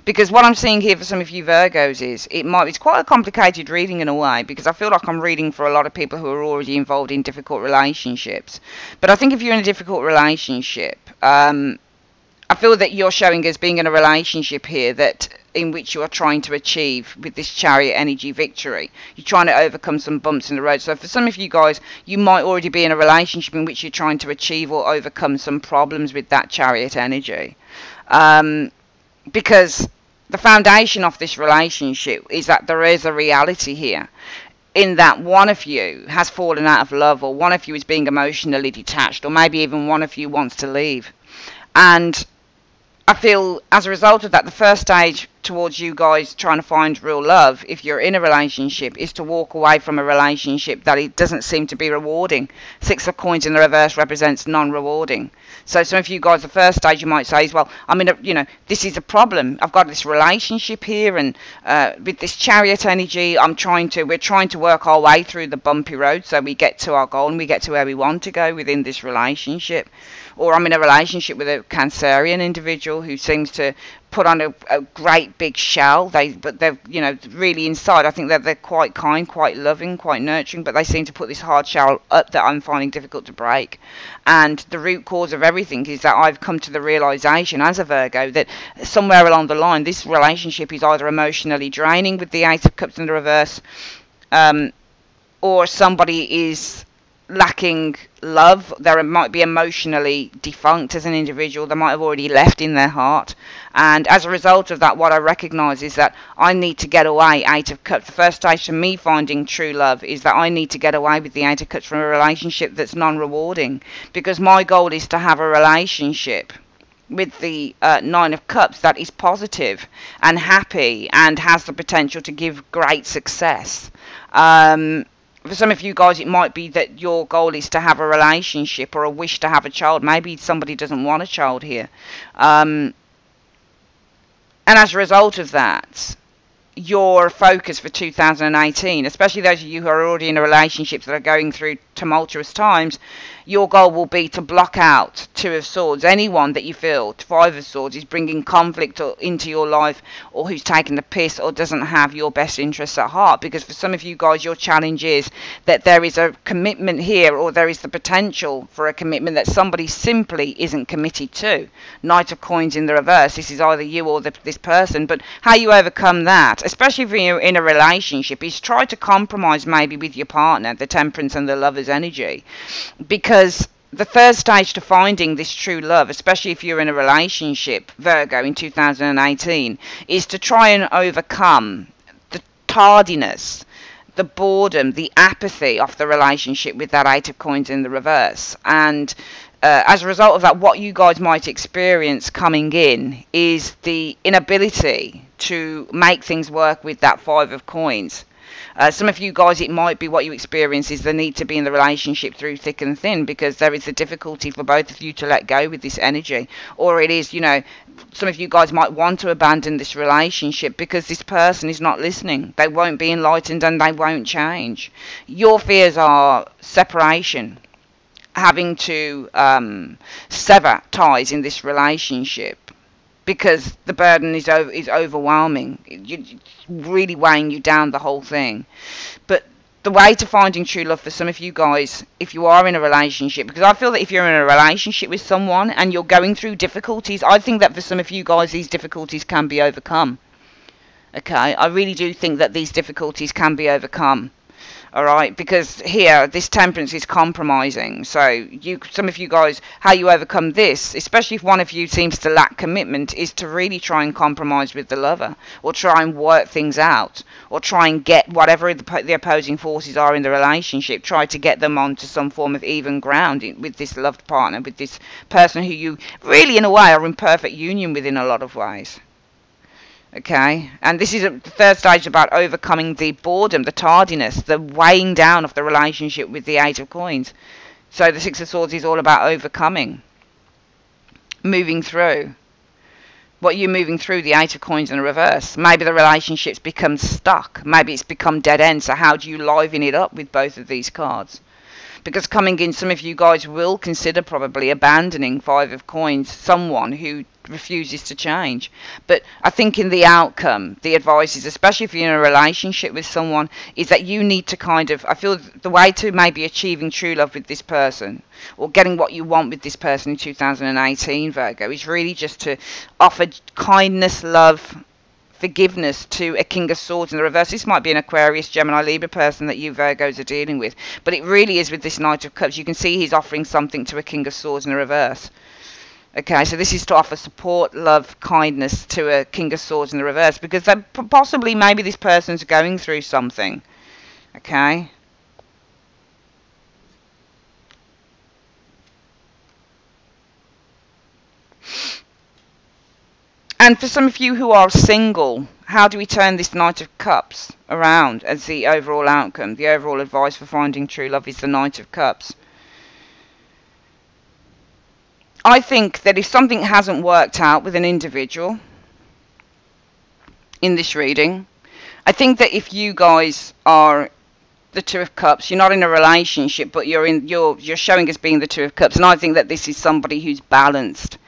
Because what I'm seeing here for some of you Virgos is it's quite a complicated reading in a way, because I feel like I'm reading for a lot of people who are already involved in difficult relationships. But I think if you're in a difficult relationship, I feel that you're showing as being in a relationship here that in which you are trying to achieve with this Chariot energy victory. You're trying to overcome some bumps in the road. So for some of you guys, you might already be in a relationship in which you're trying to achieve or overcome some problems with that Chariot energy. Because the foundation of this relationship is that there is a reality here, in that one of you has fallen out of love, or one of you is being emotionally detached, or maybe even one of you wants to leave. And I feel as a result of that, the first stage towards you guys trying to find real love, if you're in a relationship, is to walk away from a relationship that it doesn't seem to be rewarding. Six of Coins in the reverse represents non-rewarding. So some of you guys, the first stage you might say is, well, I mean, this is a problem. I've got this relationship here, and with this Chariot energy, we're trying to work our way through the bumpy road so we get to our goal and we get to where we want to go within this relationship. Or I'm in a relationship with a Cancerian individual who seems to put on a great big shell. But they're really inside. I think that they're quite kind, quite loving, quite nurturing, but they seem to put this hard shell up that I'm finding difficult to break. And the root cause of everything is that I've come to the realization as a Virgo that somewhere along the line this relationship is either emotionally draining with the Eight of Cups in the reverse, or somebody is lacking love. They might be emotionally defunct as an individual. They might have already left in their heart, and as a result of that, what I recognize is that I need to get away. Eight of Cups, the first stage for me finding true love is that I need to get away with the Eight of Cups from a relationship that's non-rewarding, because my goal is to have a relationship with the Nine of Cups that is positive and happy and has the potential to give great success. For some of you guys, it might be that your goal is to have a relationship or a wish to have a child. Maybe somebody doesn't want a child here. And as a result of that, your focus for 2018, especially those of you who are already in a relationship that are going through tumultuous times, your goal will be to block out Two of Swords. Anyone that you feel, Five of Swords, is bringing conflict into your life, or who's taking the piss, or doesn't have your best interests at heart. Because for some of you guys, your challenge is that there is a commitment here, or there is the potential for a commitment that somebody simply isn't committed to. Knight of Coins in the reverse. This is either you or this person. But how you overcome that, especially if you're in a relationship, is try to compromise maybe with your partner, the Temperance and the Lover's energy. Because the third stage to finding this true love, especially if you're in a relationship, Virgo, in 2018, is to try and overcome the tardiness, the boredom, the apathy of the relationship with that Eight of Coins in the reverse. And as a result of that, what you guys might experience coming in is the inability to make things work with that Five of Coins. Some of you guys, it might be what you experience is the need to be in the relationship through thick and thin, because there is a difficulty for both of you to let go with this energy. Or it is, some of you guys might want to abandon this relationship because this person is not listening. They won't be enlightened and they won't change. Your fears are separation, having to sever ties in this relationship, because the burden is overwhelming. It's really weighing you down, the whole thing. But the way to finding true love for some of you guys, if you are in a relationship, because I feel that if you're in a relationship with someone and you're going through difficulties, I think that for some of you guys these difficulties can be overcome. Okay, I really do think that these difficulties can be overcome. All right, because here this temperance is compromising. So some of you guys, how you overcome this, especially if one of you seems to lack commitment, is to really try and compromise with the lover, or try and work things out, or try and get whatever the opposing forces are in the relationship, try to get them onto some form of even ground with this loved partner, with this person who you really in a way are in perfect union with in a lot of ways. Okay, and this is the third stage about overcoming the boredom, the tardiness, the weighing down of the relationship with the Eight of Coins. So the Six of Swords is all about overcoming, moving through. What you're moving through, the Eight of Coins in reverse. Maybe the relationship's become stuck. Maybe it's become dead end. So how do you liven it up with both of these cards? Because coming in, some of you guys will consider probably abandoning Five of Coins, someone who refuses to change. But I think in the outcome, the advice is, especially if you're in a relationship with someone, is that you need to kind of, I feel the way to maybe achieving true love with this person, or getting what you want with this person in 2018, Virgo, is really just to offer kindness, love, forgiveness to a King of Swords in the reverse. This might be an Aquarius, Gemini, Libra person that you Virgos are dealing with, but it really is with this Knight of Cups. You can see he's offering something to a King of Swords in the reverse. Okay, so this is to offer support, love, kindness to a King of Swords in the reverse, because possibly maybe this person's going through something. Okay. And for some of you who are single, how do we turn this Knight of Cups around as the overall outcome? The overall advice for finding true love is the Knight of Cups. I think that if something hasn't worked out with an individual in this reading, I think that if you guys are the Two of Cups, you're not in a relationship, but you're showing as being the Two of Cups, and I think that this is somebody who's balanced.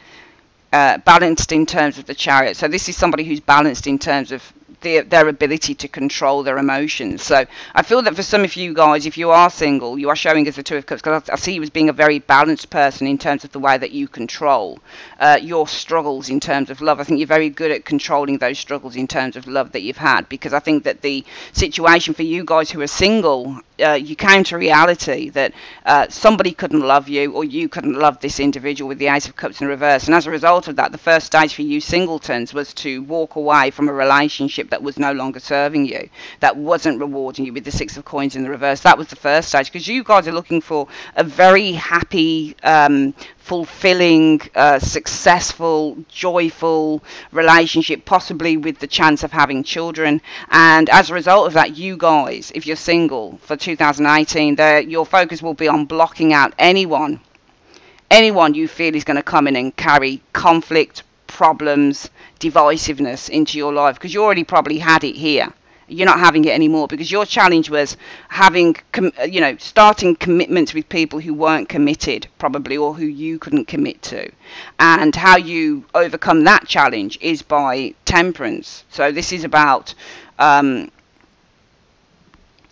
Balanced in terms of the Chariot. So this is somebody who's balanced in terms of their ability to control their emotions. So I feel that for some of you guys, if you are single, you are showing as the Two of Cups, because I see you as being a very balanced person in terms of the way that you control your struggles in terms of love. I think you're very good at controlling those struggles in terms of love that you've had, because I think that the situation for you guys who are single, you came to reality that somebody couldn't love you, or you couldn't love this individual with the Ace of Cups in reverse. And as a result of that, the first stage for you singletons was to walk away from a relationship that was no longer serving you, that wasn't rewarding you with the Six of Coins in the reverse. That was the first stage, because you guys are looking for a very happy, fulfilling, successful, joyful relationship, possibly with the chance of having children. And as a result of that, you guys, if you're single for 2018, your focus will be on blocking out anyone you feel is going to come in and carry conflict, problems, divisiveness into your life, because you already probably had it here. You're not having it anymore, because your challenge was having, starting commitments with people who weren't committed, probably, or who you couldn't commit to. And how you overcome that challenge is by temperance. So this is about,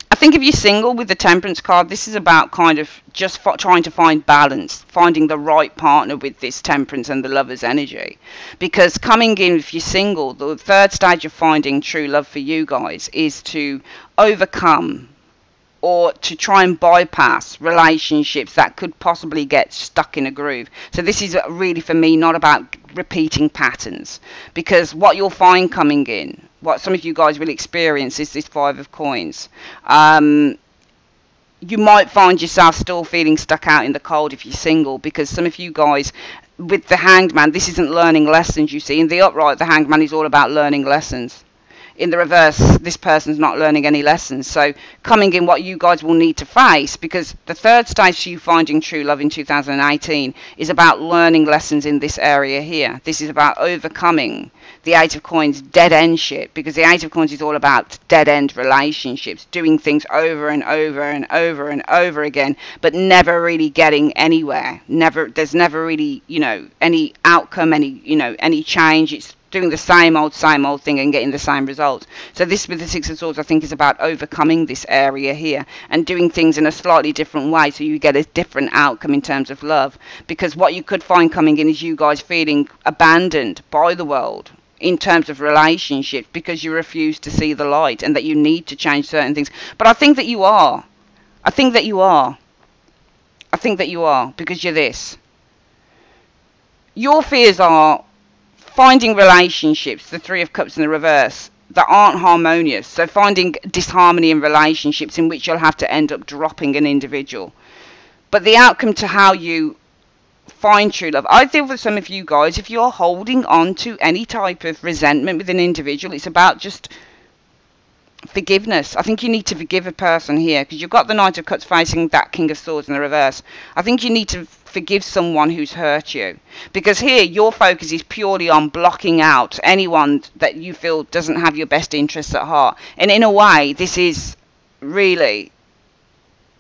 I think if you're single with the Temperance card, this is about kind of just trying to find balance, finding the right partner with this Temperance and the Lover's energy. Because coming in, if you're single, the third stage of finding true love for you guys is to overcome or to try and bypass relationships that could possibly get stuck in a groove. So this is really, for me, not about repeating patterns, because what you'll find coming in, what some of you guys will experience, is this Five of Coins. You might find yourself still feeling stuck out in the cold if you're single, because some of you guys, with the Hanged Man, this isn't learning lessons, you see. In the upright, the Hanged Man is all about learning lessons. In the reverse, this person's not learning any lessons. So coming in, what you guys will need to face, because the third stage for you finding true love in 2018 is about learning lessons in this area here. This is about overcoming the Eight of Coins dead end shit, because the Eight of Coins is all about dead end relationships, doing things over and over and over and over again, but never really getting anywhere. There's never really, any outcome, any change. It's doing the same old thing and getting the same results. So this with the Six of Swords, I think, is about overcoming this area here and doing things in a slightly different way, so you get a different outcome in terms of love. Because what you could find coming in is you guys feeling abandoned by the world, in terms of relationships because you refuse to see the light and that you need to change certain things. But I think that you are. I think that you are. I think that you are, because you're this. Your fears are finding relationships, the Three of Cups in the reverse, that aren't harmonious. So finding disharmony in relationships in which you'll have to end up dropping an individual. But the outcome to how you find true love, I feel for some of you guys, if you're holding on to any type of resentment with an individual, it's about just forgiveness. I think you need to forgive a person here, because you've got the Knight of Cups facing that King of Swords in the reverse. I think you need to forgive someone who's hurt you, because here your focus is purely on blocking out anyone that you feel doesn't have your best interests at heart. And in a way, this is really,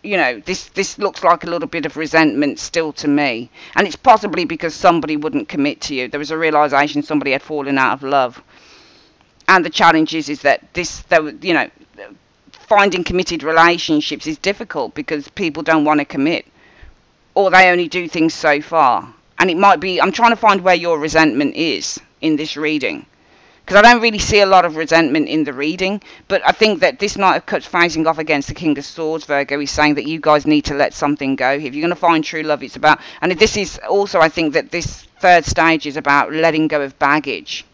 you know, this looks like a little bit of resentment still to me, and it's possibly because somebody wouldn't commit to you. There was a realization somebody had fallen out of love, and the challenge is that you know, finding committed relationships is difficult because people don't want to commit, or they only do things so far. And it might be, I'm trying to find where your resentment is in this reading, because I don't really see a lot of resentment in the reading. But I think that this Knight of Cups facing off against the King of Swords, Virgo, is saying that you guys need to let something go. If you're going to find true love, it's about, and this is also, I think that this third stage is about letting go of baggage,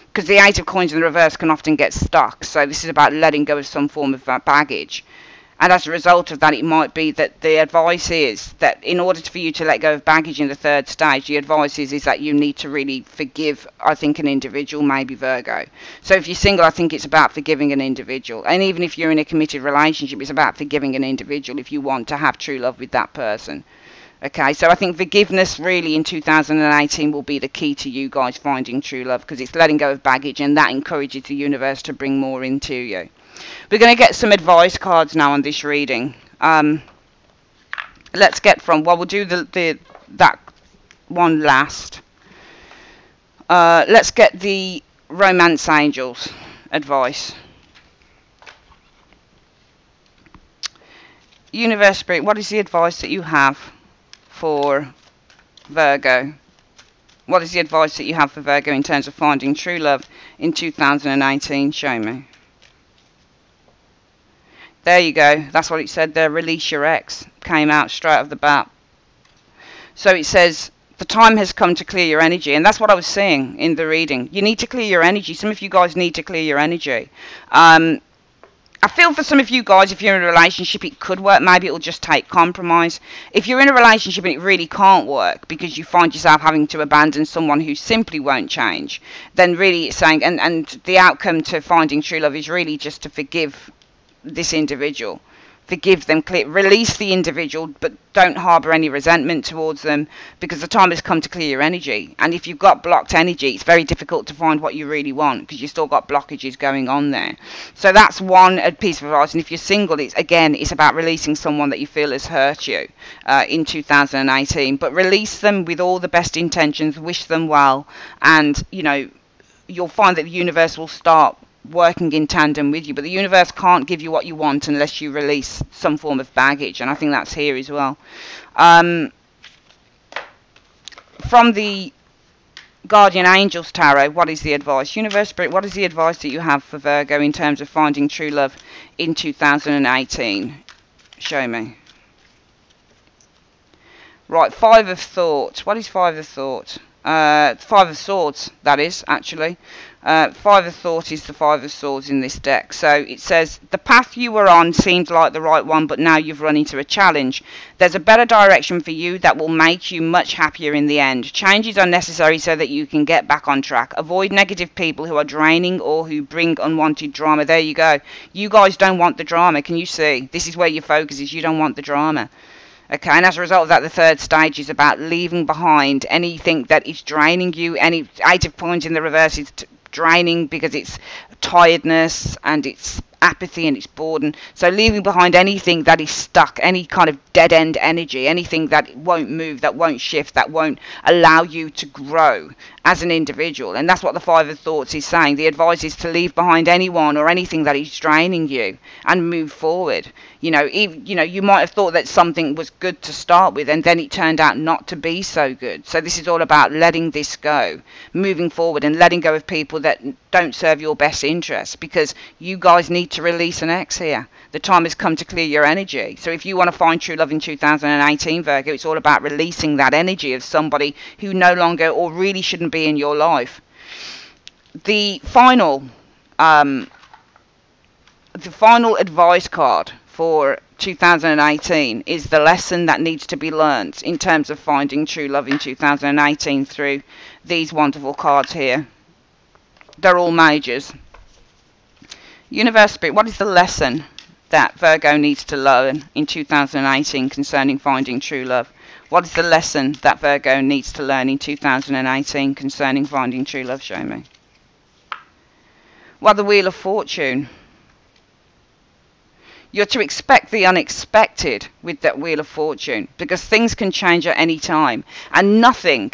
because the Eight of Coins in the reverse can often get stuck. So this is about letting go of some form of baggage. And as a result of that, it might be that the advice is that in order for you to let go of baggage in the third stage, the advice is that you need to really forgive, I think, an individual, maybe Virgo. So if you're single, I think it's about forgiving an individual. And even if you're in a committed relationship, it's about forgiving an individual if you want to have true love with that person. Okay, so I think forgiveness really in 2018 will be the key to you guys finding true love, because it's letting go of baggage, and that encourages the universe to bring more into you. We're going to get some advice cards now on this reading. Let's get from, well, we'll do that one last. Let's get the Romance Angels advice. Universe Spirit, what is the advice that you have for Virgo? What is the advice that you have for Virgo in terms of finding true love in 2018? Show me. There you go. That's what it said there. Release your ex. Came out straight off the bat. So it says the time has come to clear your energy. And that's what I was saying in the reading. You need to clear your energy. Some of you guys need to clear your energy. I feel for some of you guys, if you're in a relationship, it could work. Maybe it'll just take compromise. If you're in a relationship and it really can't work because you find yourself having to abandon someone who simply won't change, then really it's saying, and the outcome to finding true love is really just to forgive this individual. Forgive them, release the individual, but don't harbour any resentment towards them, because the time has come to clear your energy. And if you've got blocked energy, it's very difficult to find what you really want, because you've still got blockages going on there. So that's one piece of advice. And if you're single, it's about releasing someone that you feel has hurt you in 2018. But release them with all the best intentions, wish them well, and you know, you'll find that the universe will start working in tandem with you. But the universe can't give you what you want unless you release some form of baggage, and I think that's here as well. From the Guardian Angels Tarot, what is the advice? Universe Spirit, what is the advice that you have for Virgo in terms of finding true love in 2018? Show me. Right, Five of Thoughts. What is Five of Thoughts? Five of Swords, that is, actually. Five of Thoughts is the Five of Swords in this deck. So it says, the path you were on seemed like the right one, but now you've run into a challenge. There's a better direction for you that will make you much happier in the end. Changes are necessary so that you can get back on track. Avoid negative people who are draining or who bring unwanted drama. There you go. You guys don't want the drama. Can you see? This is where your focus is. You don't want the drama. Okay, and as a result of that, the third stage is about leaving behind anything that is draining you. Any Eight of Coins in the reverse is draining because it's tiredness and it's apathy and it's boredom. So leaving behind anything that is stuck, any kind of dead-end energy, anything that won't move, that won't shift, that won't allow you to grow. as an individual. And that's what the Five of Thoughts is saying. The advice is to leave behind anyone or anything that is draining you and move forward. You know, you might have thought that something was good to start with, and then it turned out not to be so good. So this is all about letting this go, moving forward, and letting go of people that don't serve your best interests, because you guys need to release an ex here. The time has come to clear your energy. So if you want to find true love in 2018, Virgo, it's all about releasing that energy of somebody who no longer or really shouldn't be in your life. The final advice card for 2018 is the lesson that needs to be learnt in terms of finding true love in 2018 through these wonderful cards here. They're all majors. Universe Spirit, what is the lesson that Virgo needs to learn in 2018 concerning finding true love? What is the lesson that Virgo needs to learn in 2018 concerning finding true love? Show me. Well, the Wheel of Fortune. You're to expect the unexpected with that Wheel of Fortune, because things can change at any time, and nothing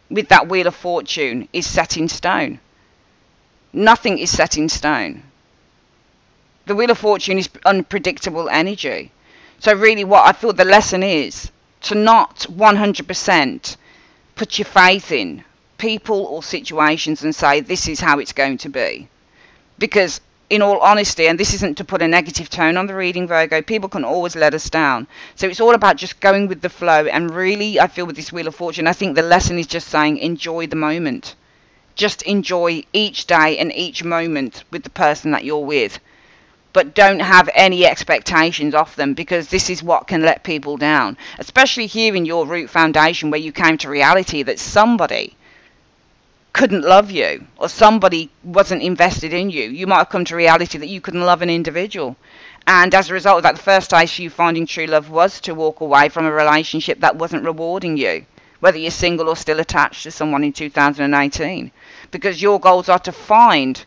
with that Wheel of Fortune is set in stone. Nothing is set in stone. The Wheel of Fortune is unpredictable energy. So really what I feel the lesson is to not 100% put your faith in people or situations and say this is how it's going to be. Because in all honesty, and this isn't to put a negative tone on the reading, Virgo, people can always let us down. So it's all about just going with the flow. And really, I feel with this Wheel of Fortune, I think the lesson is just saying enjoy the moment. Just enjoy each day and each moment with the person that you're with. But don't have any expectations of them, because this is what can let people down. Especially here in your root foundation, where you came to reality that somebody couldn't love you, or somebody wasn't invested in you. You might have come to reality that you couldn't love an individual. And as a result of that, the first stage for you finding true love was to walk away from a relationship that wasn't rewarding you, whether you're single or still attached to someone in 2018. Because your goals are to find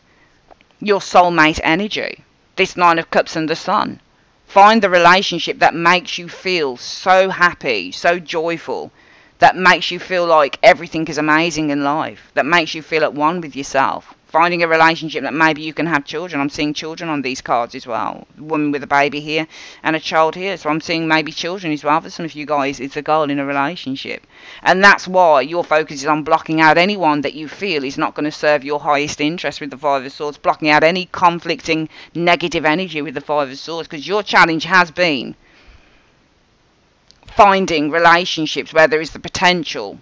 your soulmate energy. This Nine of Cups and the Sun. Find the relationship that makes you feel so happy, so joyful, that makes you feel like everything is amazing in life, that makes you feel at one with yourself. Finding a relationship that maybe you can have children. I'm seeing children on these cards as well. A woman with a baby here and a child here. So I'm seeing maybe children as well. For some of you guys, it's a goal in a relationship. And that's why your focus is on blocking out anyone that you feel is not going to serve your highest interest with the Five of Swords. Blocking out any conflicting negative energy with the Five of Swords. Because your challenge has been finding relationships where there is the potential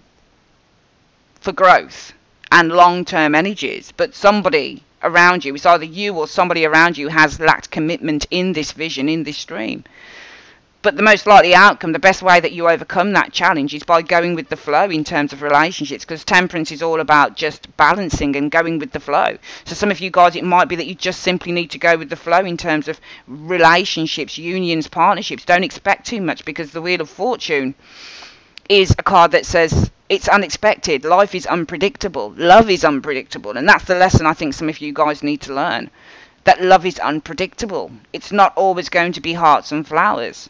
for growth and long-term energies, but somebody around you, it's either you or somebody around you, has lacked commitment in this vision, in this dream. But the most likely outcome, the best way that you overcome that challenge, is by going with the flow in terms of relationships, because temperance is all about just balancing and going with the flow. So some of you guys, it might be that you just simply need to go with the flow in terms of relationships, unions, partnerships. Don't expect too much, because the Wheel of Fortune is a card that says it's unexpected. Life is unpredictable. Love is unpredictable. And that's the lesson I think some of you guys need to learn. That love is unpredictable. It's not always going to be hearts and flowers.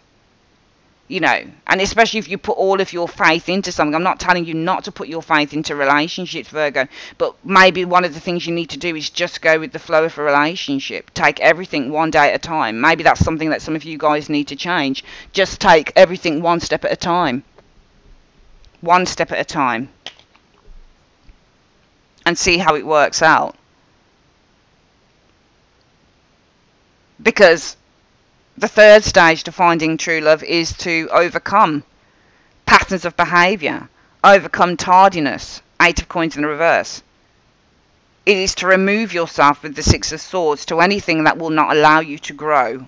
You know, and especially if you put all of your faith into something. I'm not telling you not to put your faith into relationships, Virgo. But maybe one of the things you need to do is just go with the flow of a relationship. Take everything one day at a time. Maybe that's something that some of you guys need to change. Just take everything one step at a time. One step at a time. And see how it works out. Because the third stage to finding true love is to overcome patterns of behaviour, overcome tardiness, Eight of Coins in the reverse. It is to remove yourself with the Six of Swords to anything that will not allow you to grow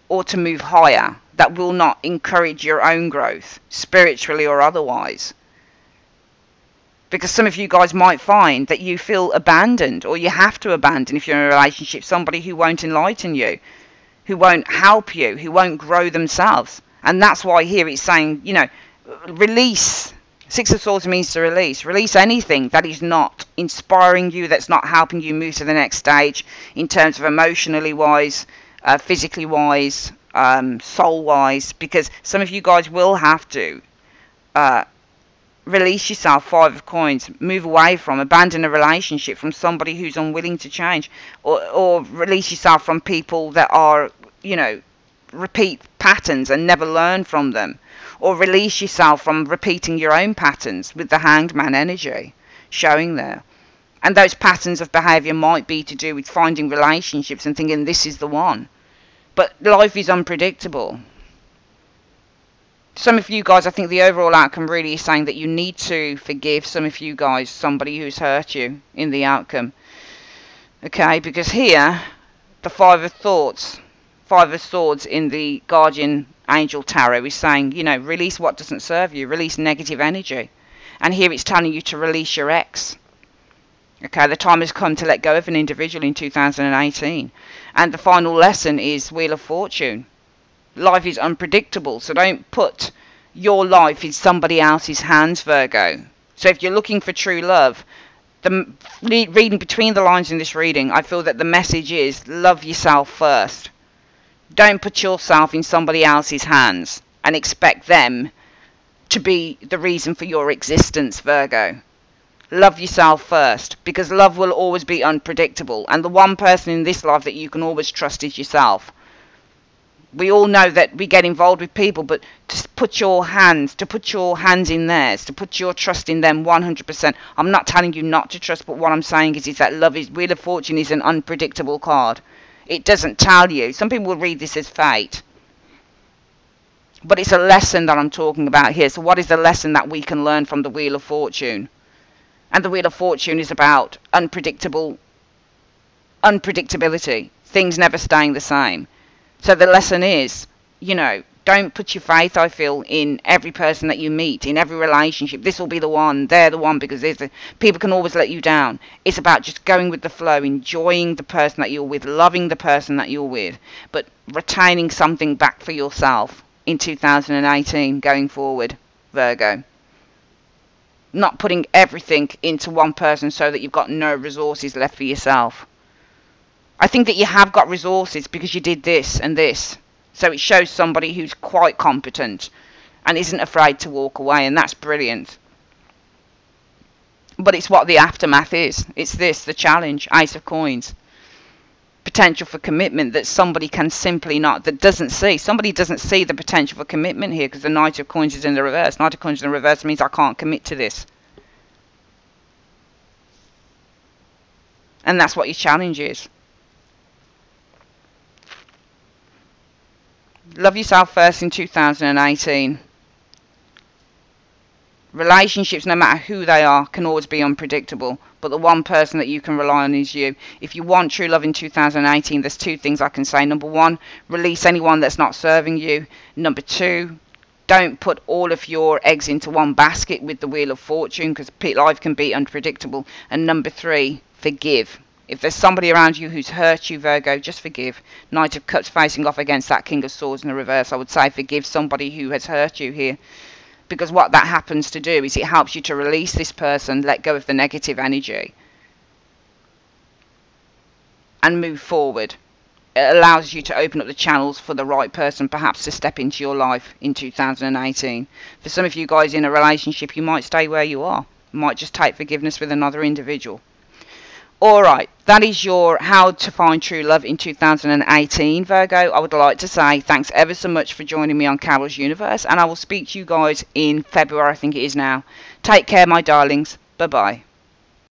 or to move higher, that will not encourage your own growth, spiritually or otherwise. Because some of you guys might find that you feel abandoned, or you have to abandon, if you're in a relationship, somebody who won't enlighten you, who won't help you, who won't grow themselves. And that's why here it's saying, you know, release. Six of Swords means to release. Release anything that is not inspiring you, that's not helping you move to the next stage in terms of emotionally wise, physically wise, soul wise. Because some of you guys will have to Release yourself, Five of Coins. Move away from, abandon a relationship from somebody who's unwilling to change. Or release yourself from people that are, you know, repeat patterns and never learn from them. Or release yourself from repeating your own patterns with the Hanged Man energy showing there. And those patterns of behaviour might be to do with finding relationships and thinking this is the one. But life is unpredictable. Some of you guys, I think the overall outcome really is saying that you need to forgive some of you guys, somebody who's hurt you in the outcome. Okay, because here, the Five of Swords in the Guardian Angel Tarot is saying, you know, release what doesn't serve you, release negative energy. And here it's telling you to release your ex. Okay, the time has come to let go of an individual in 2018. And the final lesson is Wheel of Fortune. Life is unpredictable, so don't put your life in somebody else's hands, Virgo. So if you're looking for true love, reading between the lines in this reading, I feel that the message is love yourself first. Don't put yourself in somebody else's hands and expect them to be the reason for your existence, Virgo. Love yourself first, because love will always be unpredictable, and the one person in this life that you can always trust is yourself. We all know that we get involved with people, but to put your hands in theirs, to put your trust in them 100%. I'm not telling you not to trust, but what I'm saying is that Wheel of Fortune is an unpredictable card. It doesn't tell you. Some people will read this as fate. But it's a lesson that I'm talking about here. So what is the lesson that we can learn from the Wheel of Fortune? And the Wheel of Fortune is about unpredictability. Things never staying the same. So the lesson is, you know, don't put your faith, I feel, in every person that you meet, in every relationship. This will be the one, they're the one, because people can always let you down. It's about just going with the flow, enjoying the person that you're with, loving the person that you're with, but retaining something back for yourself in 2018 going forward, Virgo. Not putting everything into one person so that you've got no resources left for yourself. I think that you have got resources because you did this and this. So it shows somebody who's quite competent and isn't afraid to walk away, and that's brilliant. But it's what the aftermath is. It's this, the challenge, Ace of Coins. Potential for commitment that somebody can simply not, doesn't see. Somebody doesn't see the potential for commitment here because the Knight of Coins is in the reverse. Knight of Coins in the reverse means I can't commit to this. And that's what your challenge is. Love yourself first in 2018. Relationships, no matter who they are, can always be unpredictable. But the one person that you can rely on is you. If you want true love in 2018, there's two things I can say. Number one, release anyone that's not serving you. Number two, don't put all of your eggs into one basket with the Wheel of Fortune, because life can be unpredictable. And number three, forgive. If there's somebody around you who's hurt you, Virgo, just forgive. Knight of Cups facing off against that King of Swords in the reverse. I would say forgive somebody who has hurt you here. Because what that happens to do is it helps you to release this person, let go of the negative energy, and move forward. It allows you to open up the channels for the right person perhaps to step into your life in 2018. For some of you guys in a relationship, you might stay where you are. You might just take forgiveness with another individual. Alright, that is your How to Find True Love in 2018, Virgo. I would like to say thanks ever so much for joining me on Carol's Universe, and I will speak to you guys in February, I think it is now. Take care, my darlings. Bye-bye.